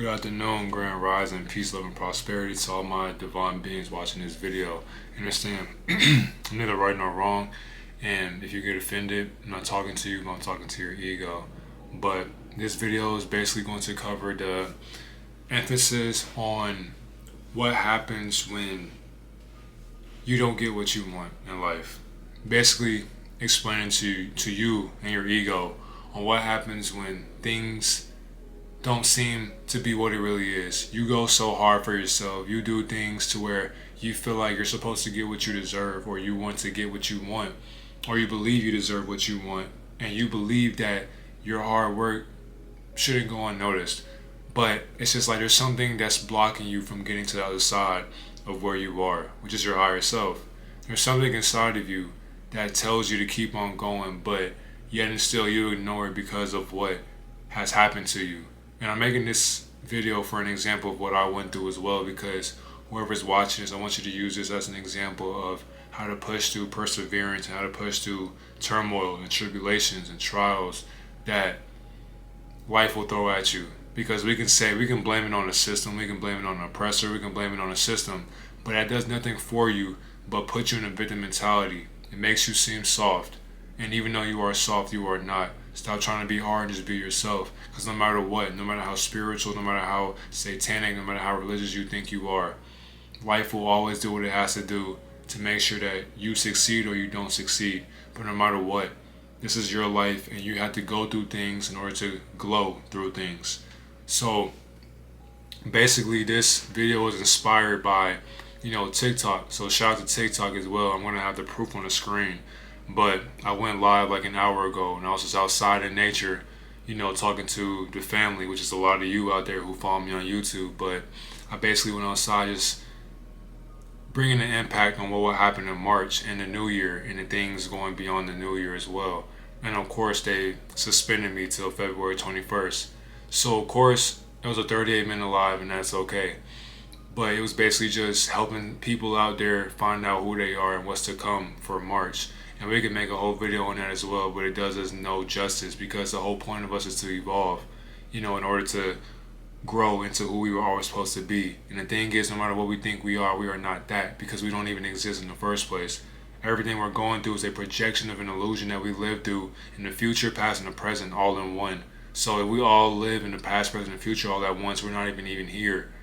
Good afternoon, grand rising, peace, love, and prosperity to all my divine beings watching this video. Understand, I'm neither right nor wrong, and if you get offended, I'm not talking to you, I'm talking to your ego. But this video is basically going to cover the emphasis on what happens when you don't get what you want in life. Basically explaining to you and your ego on what happens when things don't seem to be what it really is. You go so hard for yourself. You do things to where you feel like you're supposed to get what you deserve, or you want to get what you want, or you believe you deserve what you want, and you believe that your hard work shouldn't go unnoticed. But it's just like there's something that's blocking you from getting to the other side of where you are, which is your higher self. There's something inside of you that tells you to keep on going, but yet and still you ignore it because of what has happened to you. And I'm making this video for an example of what I went through as well, because whoever's watching this, I want you to use this as an example of how to push through perseverance and how to push through turmoil and tribulations and trials that life will throw at you. Because we can blame it on the system, we can blame it on the oppressor, we can blame it on the system, but that does nothing for you but put you in a victim mentality. It makes you seem soft. And even though you are soft, you are not. Stop trying to be hard and just be yourself. Because no matter what, no matter how spiritual, no matter how satanic, no matter how religious you think you are, life will always do what it has to do to make sure that you succeed or you don't succeed. But no matter what, this is your life and you have to go through things in order to glow through things. So basically this video was inspired by, TikTok. So shout out to TikTok as well. I'm going to have the proof on the screen. But I went live like an hour ago and I was just outside in nature, talking to the family, which is a lot of you out there who follow me on YouTube. But I basically went outside just bringing an impact on what will happen in March and the new year and the things going beyond the new year as well. And of course they suspended me till February 21st. So of course it was a 38-minute live and that's okay. But it was basically just helping people out there find out who they are and what's to come for March. And we can make a whole video on that as well, but it does us no justice because the whole point of us is to evolve, in order to grow into who we were always supposed to be. And the thing is, no matter what we think we are not that, because we don't even exist in the first place. Everything we're going through is a projection of an illusion that we lived through in the future, past, and the present all in one. So if we all live in the past, present, and future all at once, we're not even here.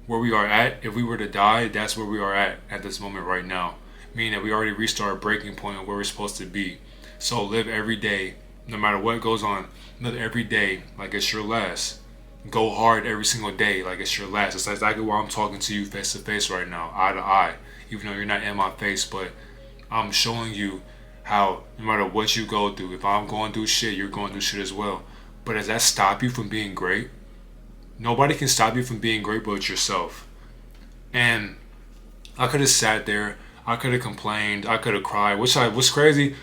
Where we are at, if we were to die, that's where we are at this moment right now. Meaning that we already reached our breaking point of where we're supposed to be. So live every day, no matter what goes on, live every day like it's your last. Go hard every single day like it's your last. It's exactly why I'm talking to you face to face right now, eye to eye. Even though you're not in my face, but I'm showing you how no matter what you go through, if I'm going through shit, you're going through shit as well. But does that stop you from being great? Nobody can stop you from being great but yourself. And I could have sat there, I could have complained, I could have cried, what's crazy,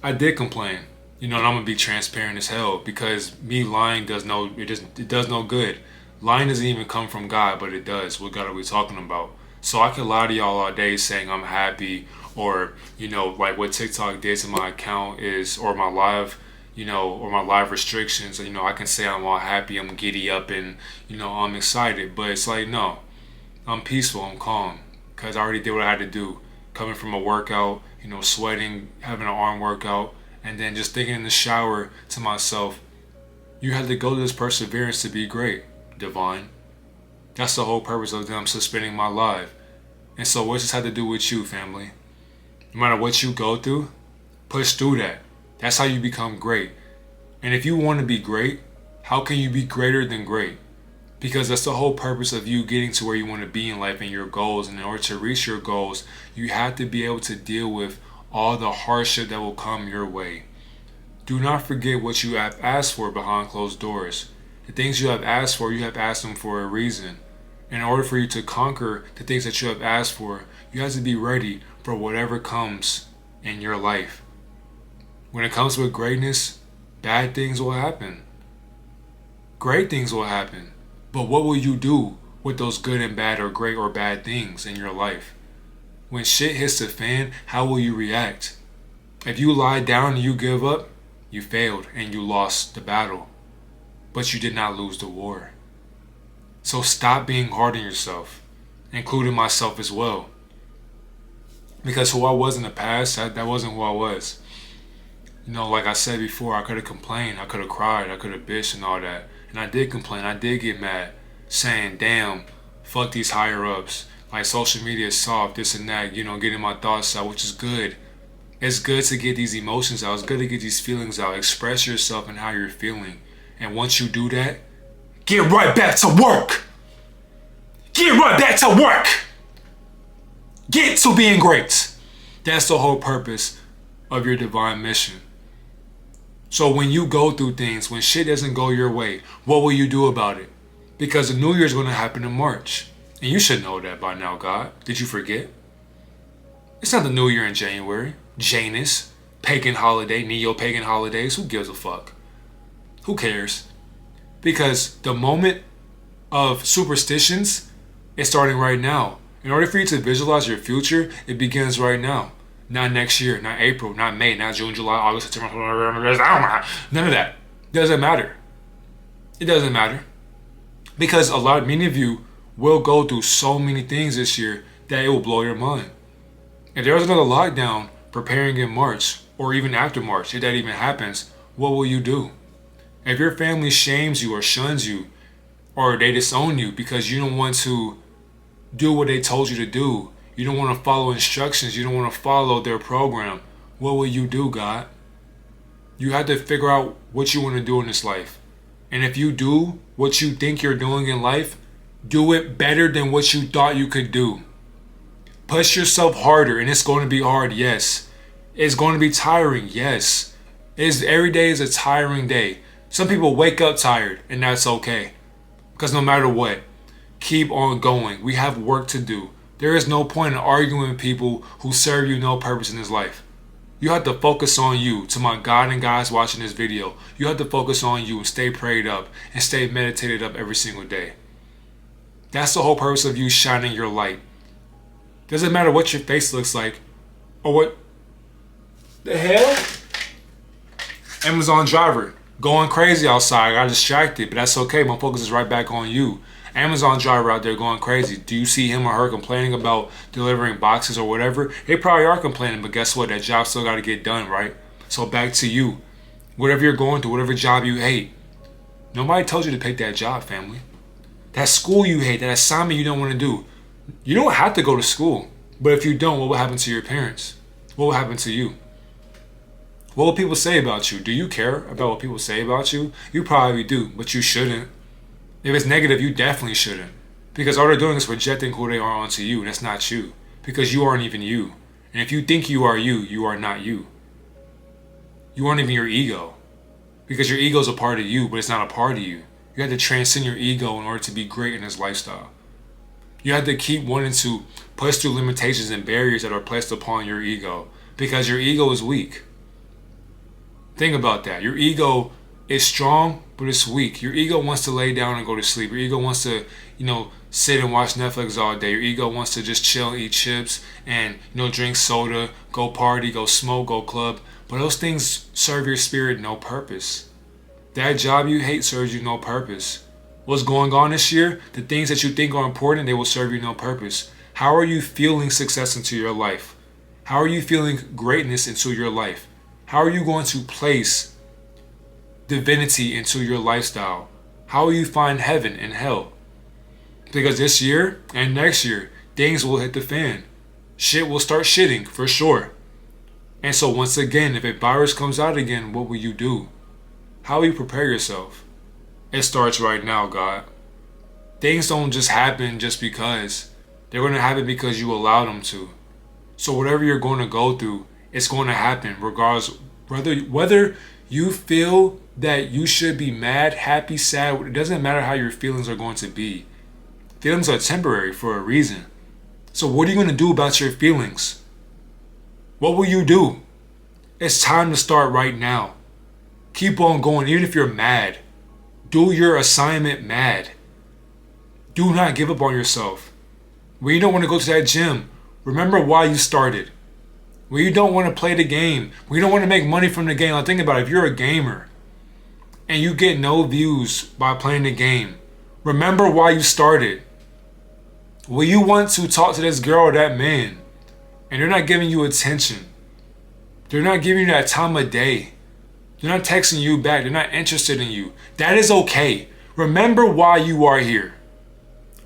I did complain, and I'm gonna be transparent as hell because me lying does no good. Lying doesn't even come from God, but it does. What God are we talking about? So I could lie to y'all all day saying I'm happy, or like what TikTok did to my account is, or my live, or my live restrictions. I can say I'm all happy, I'm giddy up, and I'm excited, but it's like no, I'm peaceful, I'm calm, because I already did what I had to do. Coming from a workout, sweating, having an arm workout, and then just thinking in the shower to myself, you had to go to this perseverance to be great, divine. That's the whole purpose of them suspending my life. And so what does this have to do with you, family? No matter what you go through, push through that. That's how you become great. And if you want to be great, how can you be greater than great? Because that's the whole purpose of you getting to where you want to be in life and your goals. And in order to reach your goals, you have to be able to deal with all the hardship that will come your way. Do not forget what you have asked for behind closed doors. The things you have asked for, you have asked them for a reason. In order for you to conquer the things that you have asked for, you have to be ready for whatever comes in your life. When it comes with greatness, bad things will happen. Great things will happen. But what will you do with those good and bad or great or bad things in your life? When shit hits the fan, how will you react? If you lie down and you give up, you failed and you lost the battle. But you did not lose the war. So stop being hard on yourself, including myself as well. Because who I was in the past, that wasn't who I was. You know, like I said before, I could have complained, I could have cried, I could have bitched and all that. And I did complain, I did get mad, saying, damn, fuck these higher ups. Like, social media is soft, this and that, you know, getting my thoughts out, which is good. It's good to get these emotions out. It's good to get these feelings out. Express yourself and how you're feeling. And once you do that, get right back to work. Get right back to work. Get to being great. That's the whole purpose of your divine mission. So when you go through things, when shit doesn't go your way, what will you do about it? Because the New Year's going to happen in March. And you should know that by now, God. Did you forget? It's not the New Year in January. Janus, pagan holiday, neo-pagan holidays. Who gives a fuck? Who cares? Because the moment of superstitions is starting right now. In order for you to visualize your future, it begins right now. Not next year, not April, not May, not June, July, August, September, none of that. Doesn't matter. It doesn't matter. Because many of you will go through so many things this year that it will blow your mind. If there was another lockdown preparing in March, or even after March, if that even happens, what will you do? If your family shames you or shuns you, or they disown you because you don't want to do what they told you to do, you don't want to follow instructions, you don't want to follow their program, what will you do, God? You have to figure out what you want to do in this life. And if you do what you think you're doing in life, do it better than what you thought you could do. Push yourself harder, and it's going to be hard, yes. It's going to be tiring, yes. Every day is a tiring day. Some people wake up tired, and that's okay. Because no matter what, keep on going. We have work to do. There is no point in arguing with people who serve you no purpose in this life. You have to focus on you. To my God and guys watching this video, you have to focus on you and stay prayed up and stay meditated up every single day. That's the whole purpose of you shining your light. Doesn't matter what your face looks like or what the hell? Amazon driver going crazy outside. I got distracted, but that's okay. My focus is right back on you. Amazon driver out there going crazy. Do you see him or her complaining about delivering boxes or whatever? They probably are complaining, but guess what? That job still got to get done, right? So back to you. Whatever you're going through, whatever job you hate, nobody told you to pick that job, family. That school you hate, that assignment you don't want to do. You don't have to go to school. But if you don't, what will happen to your parents? What will happen to you? What will people say about you? Do you care about what people say about you? You probably do, but you shouldn't. If it's negative, you definitely shouldn't. Because all they're doing is projecting who they are onto you, and that's not you. Because you aren't even you. And if you think you are you, you are not you. You aren't even your ego. Because your ego is a part of you, but it's not a part of you. You have to transcend your ego in order to be great in this lifestyle. You have to keep wanting to push through limitations and barriers that are placed upon your ego. Because your ego is weak. Think about that. Your ego is strong, but it's weak. Your ego wants to lay down and go to sleep. Your ego wants to, sit and watch Netflix all day. Your ego wants to just chill and eat chips and, drink soda, go party, go smoke, go club. But those things serve your spirit no purpose. That job you hate serves you no purpose. What's going on this year? The things that you think are important, they will serve you no purpose. How are you feeling success into your life? How are you feeling greatness into your life? How are you going to place divinity into your lifestyle? How will you find heaven and hell? Because this year and next year, things will hit the fan. Shit will start shitting for sure. And so once again, if a virus comes out again, what will you do? How will you prepare yourself? It starts right now, God. Things don't just happen just because. They're going to happen because you allow them to. So whatever you're going to go through, it's going to happen regardless. Whether you feel that you should be mad, happy, sad, it doesn't matter how your feelings are going to be. Feelings are temporary for a reason. So what are you going to do about your feelings? What will you do? It's time to start right now. Keep on going, even if you're mad. Do your assignment mad. Do not give up on yourself. When you don't want to go to that gym, remember why you started. When you don't want to play the game, when you don't want to make money from the game, like think about it. If you're a gamer and you get no views by playing the game, Remember why you started. When you want to talk to this girl or that man, and they're not giving you attention, they're not giving you that time of day, they're not texting you back, they're not interested in you, that is okay. Remember why you are here.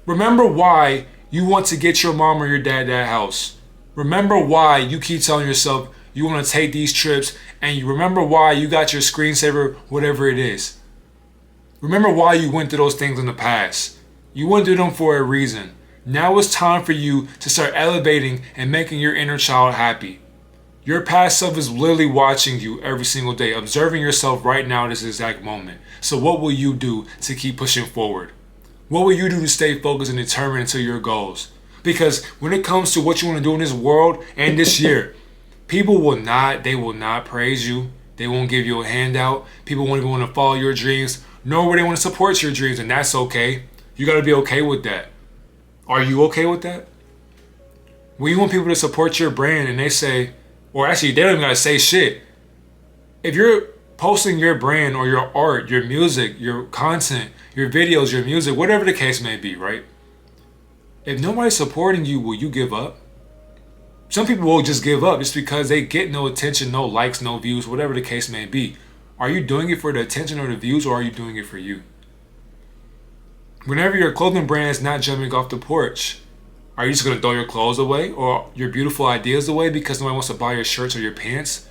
Remember why you want to get your mom or your dad that house. Remember why you keep telling yourself you want to take these trips, and you remember why you got your screensaver, whatever it is. Remember why you went through those things in the past. You went through them for a reason. Now it's time for you to start elevating and making your inner child happy. Your past self is literally watching you every single day, observing yourself right now at this exact moment. So what will you do to keep pushing forward? What will you do to stay focused and determined to your goals? Because when it comes to what you want to do in this world and this year, people will not praise you. They won't give you a handout. People won't even want to follow your dreams, nor will they want to support your dreams, and that's okay. You got to be okay with that. Are you okay with that? When you want people to support your brand and they say, or actually they don't even got to say shit. If you're posting your brand or your art, your music, your content, your videos, your music, whatever the case may be, right? If nobody's supporting you, will you give up? Some people will just give up just because they get no attention, no likes, no views, whatever the case may be. Are you doing it for the attention or the views, or are you doing it for you? Whenever your clothing brand is not jumping off the porch, are you just going to throw your clothes away or your beautiful ideas away because nobody wants to buy your shirts or your pants?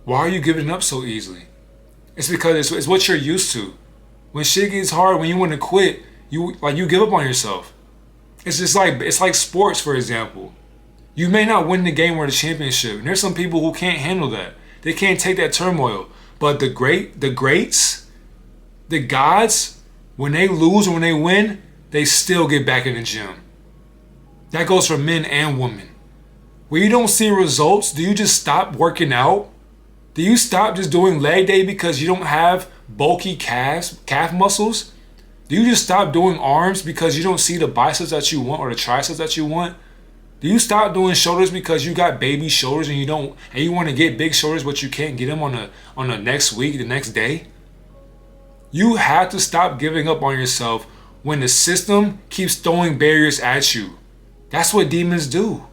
Why are you giving up so easily? It's because it's what you're used to. When shit gets hard, when you want to quit, you give up on yourself. It's like sports, for example. You may not win the game or the championship, and there's some people who can't handle that. They can't take that turmoil. But the greats, the gods, when they lose or when they win, they still get back in the gym. That goes for men and women. When you don't see results, do you just stop working out? Do you stop just doing leg day because you don't have bulky calf muscles? Do you just stop doing arms because you don't see the biceps that you want or the triceps that you want? Do you stop doing shoulders because you got baby shoulders and you want to get big shoulders but you can't get them on the next week, the next day? You have to stop giving up on yourself when the system keeps throwing barriers at you. That's what demons do.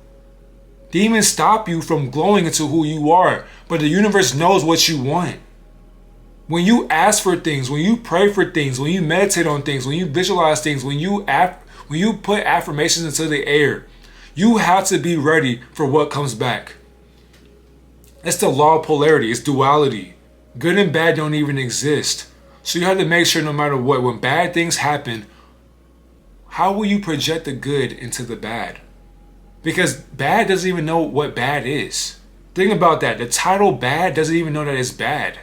Demons stop you from glowing into who you are, but the universe knows what you want. When you ask for things, when you pray for things, when you meditate on things, when you visualize things, when you put affirmations into the air, you have to be ready for what comes back. It's the law of polarity. It's duality. Good and bad don't even exist. So you have to make sure no matter what, when bad things happen, how will you project the good into the bad? Because bad doesn't even know what bad is. Think about that. The title bad doesn't even know that it's bad.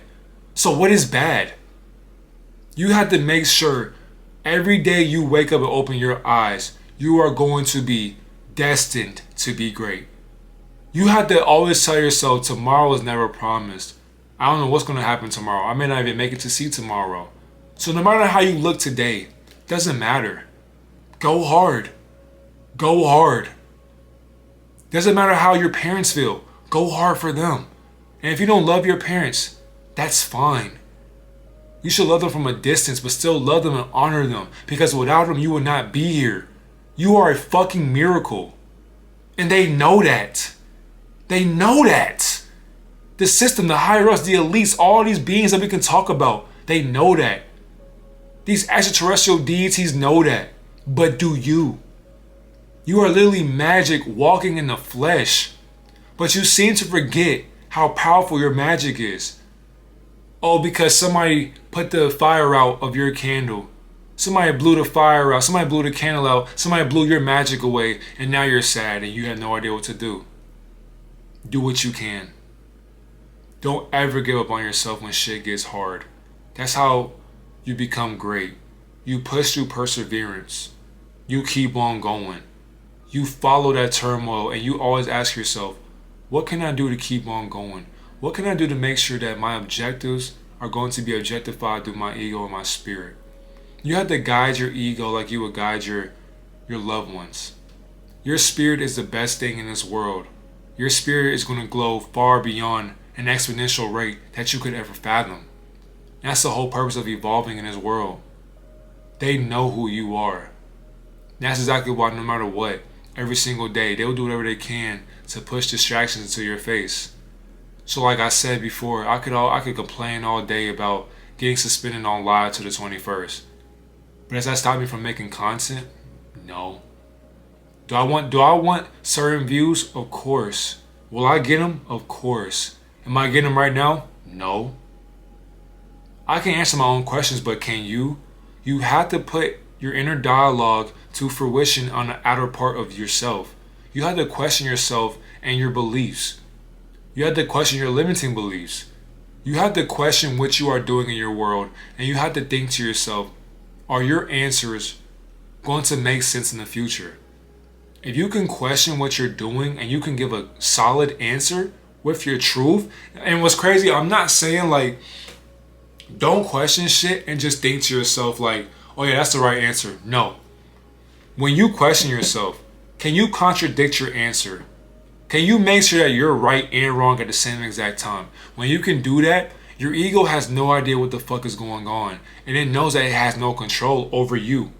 So what is bad? You have to make sure every day you wake up and open your eyes, you are going to be destined to be great. You have to always tell yourself tomorrow is never promised. I don't know what's going to happen tomorrow. I may not even make it to see tomorrow. So no matter how you look today, doesn't matter. Go hard. Go hard. Doesn't matter how your parents feel. Go hard for them. And if you don't love your parents, that's fine. You should love them from a distance, but still love them and honor them. Because without them, you would not be here. You are a fucking miracle. And they know that. They know that. The system, the higher ups, the elites, all these beings that we can talk about, they know that. These extraterrestrial deities know that. But do you? You are literally magic walking in the flesh. But you seem to forget how powerful your magic is. Oh, because somebody put the fire out of your candle. Somebody blew the fire out. Somebody blew the candle out. Somebody blew your magic away. And now you're sad and you have no idea what to do. Do what you can. Don't ever give up on yourself when shit gets hard. That's how you become great. You push through perseverance. You keep on going. You follow that turmoil and you always ask yourself, what can I do to keep on going? What can I do to make sure that my objectives are going to be objectified through my ego and my spirit? You have to guide your ego like you would guide your loved ones. Your spirit is the best thing in this world. Your spirit is going to glow far beyond an exponential rate that you could ever fathom. That's the whole purpose of evolving in this world. They know who you are. That's exactly why no matter what, every single day, they'll do whatever they can to push distractions into your face. So like I said before, I could complain all day about getting suspended on live to the 21st. But does that stop me from making content? No. Do I want certain views? Of course. Will I get them? Of course. Am I getting them right now? No. I can answer my own questions, but can you? You have to put your inner dialogue to fruition on the outer part of yourself. You have to question yourself and your beliefs. You have to question your limiting beliefs. You have to question what you are doing in your world, and you have to think to yourself, are your answers going to make sense in the future? If you can question what you're doing and you can give a solid answer with your truth, and what's crazy, I'm not saying like, don't question shit and just think to yourself like, oh yeah, that's the right answer. No. When you question yourself, can you contradict your answer? Can you make sure that you're right and wrong at the same exact time? When you can do that, your ego has no idea what the fuck is going on. And it knows that it has no control over you.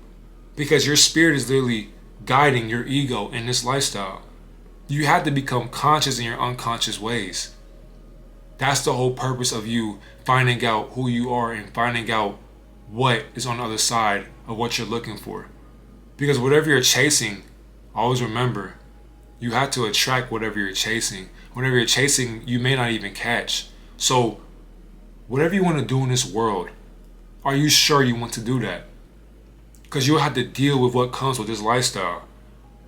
Because your spirit is literally guiding your ego in this lifestyle. You have to become conscious in your unconscious ways. That's the whole purpose of you finding out who you are and finding out what is on the other side of what you're looking for. Because whatever you're chasing, always remember, you have to attract whatever you're chasing. Whatever you're chasing, you may not even catch. So, whatever you want to do in this world, are you sure you want to do that? Because you'll have to deal with what comes with this lifestyle.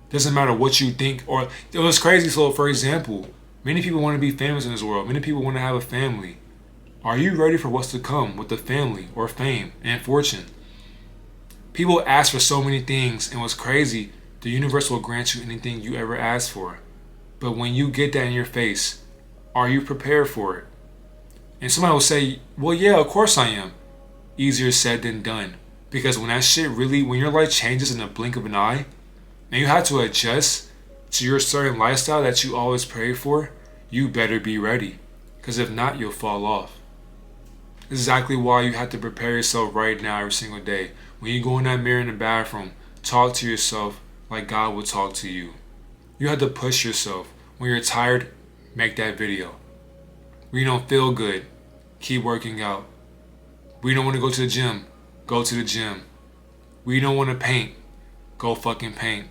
Doesn't matter what you think, or it was crazy. So, for example, many people want to be famous in this world. Many people want to have a family. Are you ready for what's to come with the family or fame and fortune? People ask for so many things, and what's crazy, the universe will grant you anything you ever ask for. But when you get that in your face, are you prepared for it? And somebody will say, well, yeah, of course I am. Easier said than done. Because when that shit really, when your life changes in the blink of an eye, and you have to adjust to your certain lifestyle that you always pray for, you better be ready. Because if not, you'll fall off. This is exactly why you have to prepare yourself right now every single day. When you go in that mirror in the bathroom, talk to yourself like God will talk to you. You have to push yourself. When you're tired, make that video. When you don't feel good, keep working out. When you don't want to go to the gym, go to the gym. When you don't want to paint, go fucking paint.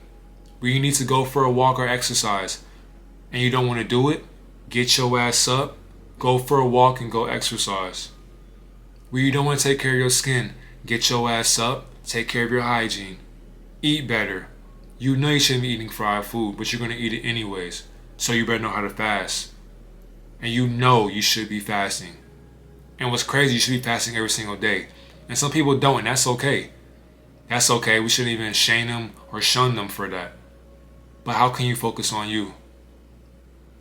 When you need to go for a walk or exercise, and you don't want to do it, get your ass up, go for a walk and go exercise. When you don't want to take care of your skin, get your ass up, take care of your hygiene. Eat better. You know you shouldn't be eating fried food, but you're going to eat it anyways. So you better know how to fast. And you know you should be fasting. And what's crazy, you should be fasting every single day. And some people don't, and that's okay. That's okay. We shouldn't even shame them or shun them for that. But how can you focus on you?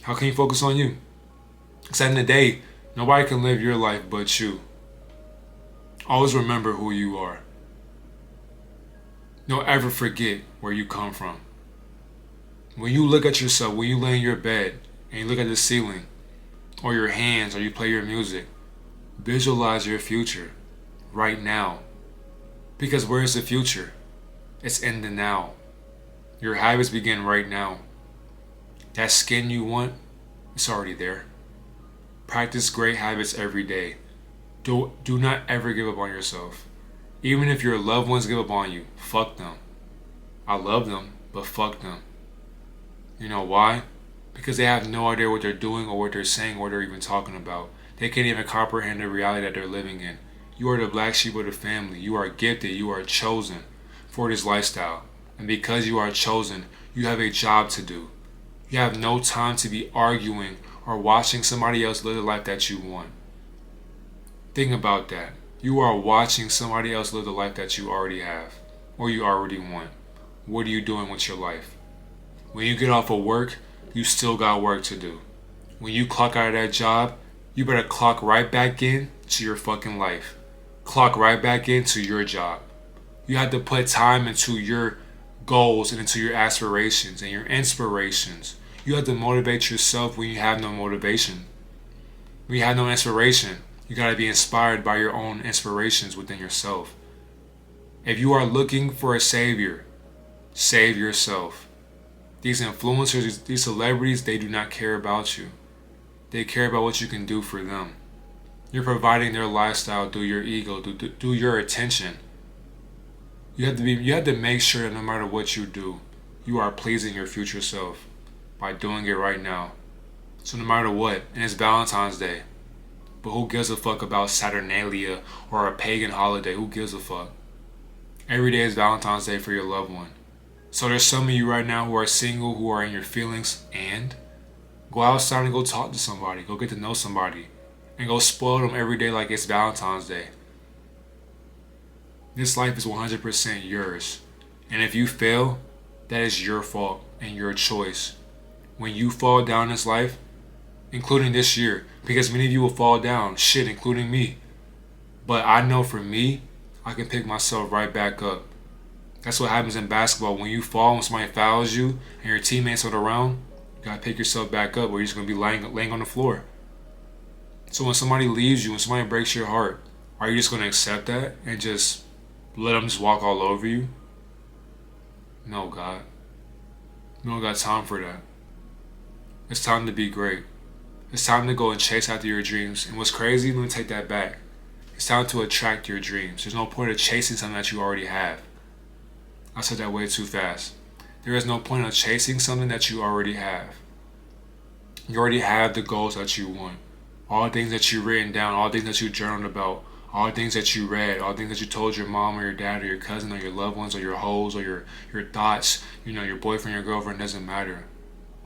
How can you focus on you? Because at the end of the day, nobody can live your life but you. Always remember who you are. Don't ever forget where you come from. When you look at yourself, when you lay in your bed and you look at the ceiling, or your hands, or you play your music, visualize your future right now. Because where is the future? It's in the now. Your habits begin right now. That skin you want, it's already there. Practice great habits every day. Do not ever give up on yourself. Even if your loved ones give up on you, fuck them. I love them, but fuck them. You know why? Because they have no idea what they're doing or what they're saying or what they're even talking about. They can't even comprehend the reality that they're living in. You are the black sheep of the family. You are gifted. You are chosen for this lifestyle. And because you are chosen, you have a job to do. You have no time to be arguing or watching somebody else live the life that you want. Think about that. You are watching somebody else live the life that you already have or you already want. What are you doing with your life? When you get off of work, you still got work to do. When you clock out of that job, you better clock right back in to your fucking life. Clock right back into your job. You have to put time into your goals and into your aspirations and your inspirations. You have to motivate yourself when you have no motivation. When you have no inspiration, you got to be inspired by your own inspirations within yourself. If you are looking for a savior, save yourself. These influencers, these celebrities, they do not care about you. They care about what you can do for them. You're providing their lifestyle through your ego, through your attention. You have to make sure that no matter what you do, you are pleasing your future self by doing it right now. So no matter what, and it's Valentine's Day, but who gives a fuck about Saturnalia or a pagan holiday? Who gives a fuck? Every day is Valentine's Day for your loved one. So there's some of you right now who are single, who are in your feelings, and go outside and go talk to somebody. Go get to know somebody. And go spoil them every day like it's Valentine's Day. This life is 100% yours. And if you fail, that is your fault and your choice. When you fall down this life, including this year, because many of you will fall down, shit, including me. But I know for me, I can pick myself right back up. That's what happens in basketball. When you fall, when somebody fouls you and your teammates are around, you gotta pick yourself back up or you're just gonna be laying on the floor. So when somebody leaves you, when somebody breaks your heart, are you just gonna accept that and just let them just walk all over you? No, God. We don't got time for that. It's time to be great. It's time to go and chase after your dreams. And what's crazy, let me take that back. It's time to attract your dreams. There's no point of chasing something that you already have. I said that way too fast. There is no point of chasing something that you already have. You already have the goals that you want. All the things that you've written down, all the things that you journaled about, all the things that you read, all the things that you told your mom or your dad or your cousin or your loved ones or your hoes or your thoughts, your boyfriend, your girlfriend, doesn't matter.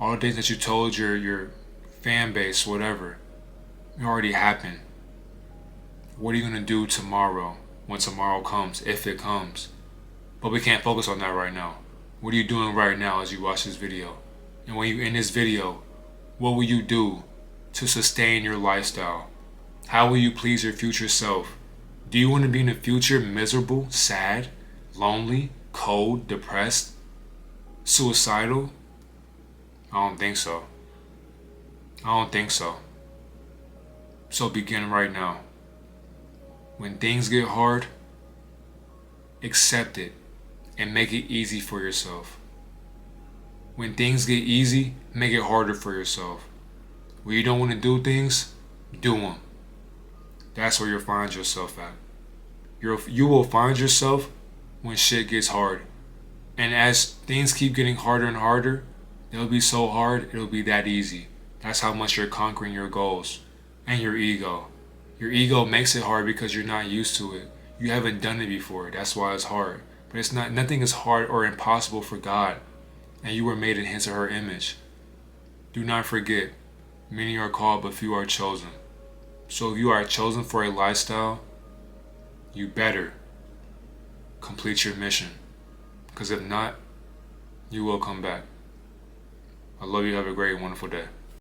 All the things that you told your fan base, whatever, it already happened. What are you going to do tomorrow when tomorrow comes, if it comes? But we can't focus on that right now. What are you doing right now as you watch this video? And when you end this video, what will you do to sustain your lifestyle? How will you please your future self? Do you want to be in the future miserable, sad, lonely, cold, depressed, suicidal? I don't think so. I don't think so. So begin right now. When things get hard, accept it and make it easy for yourself. When things get easy, make it harder for yourself. When you don't want to do things, do them. That's where you'll find yourself at. You will find yourself when shit gets hard. And as things keep getting harder and harder, they'll be so hard, it'll be that easy. That's how much you're conquering your goals and your ego. Your ego makes it hard because you're not used to it. You haven't done it before. That's why it's hard. But it's not. Nothing is hard or impossible for God. And you were made in His or her image. Do not forget, many are called, but few are chosen. So if you are chosen for a lifestyle, you better complete your mission. Because if not, you will come back. I love you. Have a great, wonderful day.